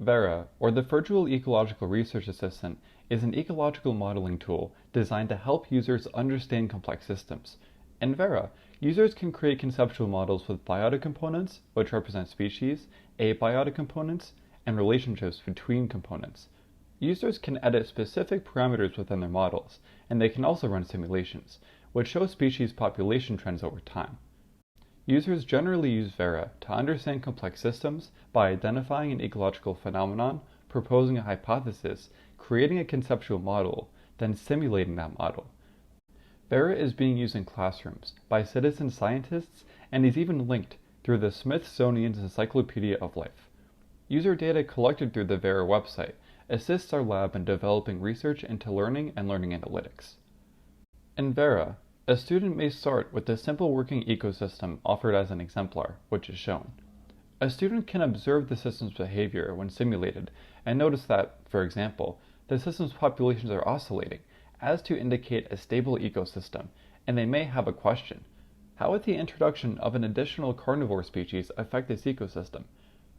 VERA, or the Virtual Ecological Research Assistant, is an ecological modeling tool designed to help users understand complex systems. In VERA, users can create conceptual models with biotic components, which represent species, abiotic components, and relationships between components. Users can edit specific parameters within their models, and they can also run simulations, which show species population trends over time. Users generally use VERA to understand complex systems by identifying an ecological phenomenon, proposing a hypothesis, creating a conceptual model, then simulating that model. VERA is being used in classrooms by citizen scientists and is even linked through the Smithsonian's Encyclopedia of Life. User data collected through the VERA website assists our lab in developing research into learning and learning analytics. In VERA, a student may start with the simple working ecosystem offered as an exemplar, which is shown. A student can observe the system's behavior when simulated and notice that, for example, the system's populations are oscillating, as to indicate a stable ecosystem, and they may have a question. How would the introduction of an additional carnivore species affect this ecosystem?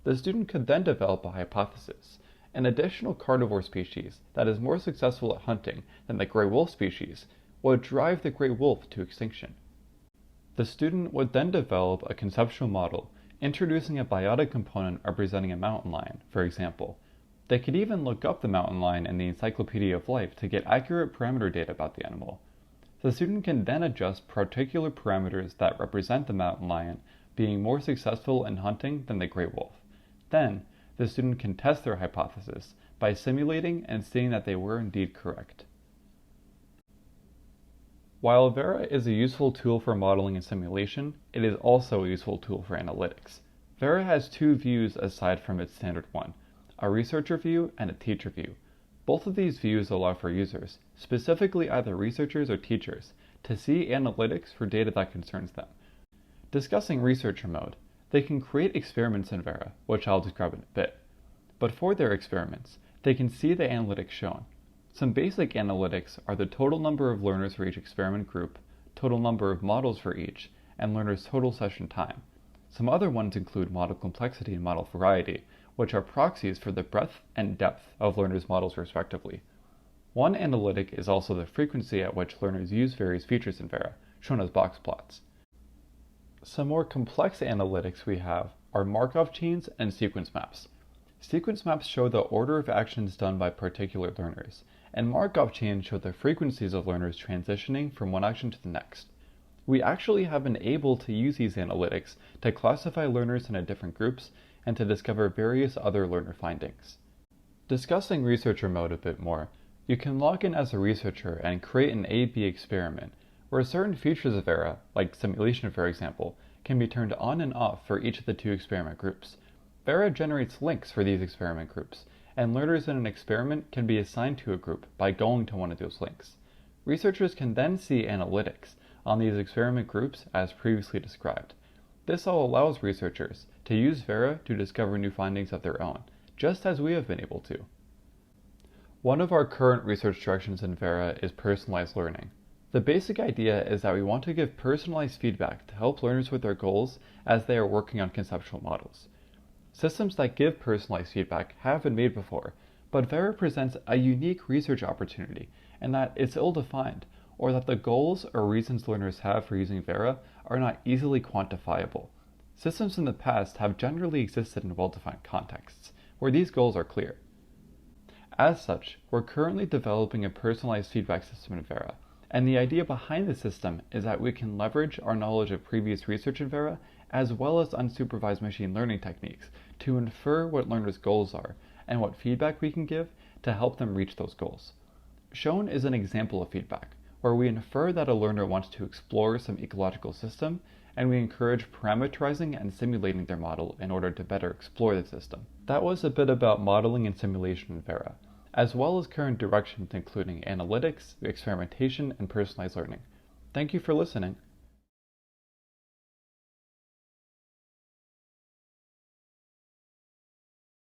The student could then develop a hypothesis. An additional carnivore species that is more successful at hunting than the gray wolf species would drive the gray wolf to extinction. The student would then develop a conceptual model, introducing a biotic component representing a mountain lion, for example. They could even look up the mountain lion in the Encyclopedia of Life to get accurate parameter data about the animal. The student can then adjust particular parameters that represent the mountain lion being more successful in hunting than the gray wolf. Then, the student can test their hypothesis by simulating and seeing that they were indeed correct. While VERA is a useful tool for modeling and simulation, it is also a useful tool for analytics. VERA has two views aside from its standard one, a researcher view and a teacher view. Both of these views allow for users, specifically either researchers or teachers, to see analytics for data that concerns them. Discussing researcher mode, they can create experiments in VERA, which I'll describe in a bit. But for their experiments, they can see the analytics shown. Some basic analytics are the total number of learners for each experiment group, total number of models for each, and learners' total session time. Some other ones include model complexity and model variety, which are proxies for the breadth and depth of learners' models respectively. One analytic is also the frequency at which learners use various features in VERA, shown as box plots. Some more complex analytics we have are Markov chains and sequence maps. Sequence maps show the order of actions done by particular learners, and Markov chains show the frequencies of learners transitioning from one action to the next. We actually have been able to use these analytics to classify learners into different groups and to discover various other learner findings. Discussing researcher mode a bit more, you can log in as a researcher and create an A/B experiment, where certain features of VERA, like simulation for example, can be turned on and off for each of the two experiment groups. VERA generates links for these experiment groups, and learners in an experiment can be assigned to a group by going to one of those links. Researchers can then see analytics on these experiment groups as previously described. This all allows researchers to use VERA to discover new findings of their own, just as we have been able to. One of our current research directions in VERA is personalized learning. The basic idea is that we want to give personalized feedback to help learners with their goals as they are working on conceptual models. Systems that give personalized feedback have been made before, but VERA presents a unique research opportunity in that it's ill-defined, or that the goals or reasons learners have for using VERA are not easily quantifiable. Systems in the past have generally existed in well-defined contexts, where these goals are clear. As such, we're currently developing a personalized feedback system in VERA, and the idea behind the system is that we can leverage our knowledge of previous research in VERA as well as unsupervised machine learning techniques to infer what learners' goals are and what feedback we can give to help them reach those goals. Shown is an example of feedback, where we infer that a learner wants to explore some ecological system, and we encourage parameterizing and simulating their model in order to better explore the system. That was a bit about modeling and simulation in VERA, as well as current directions including analytics, experimentation, and personalized learning. Thank you for listening.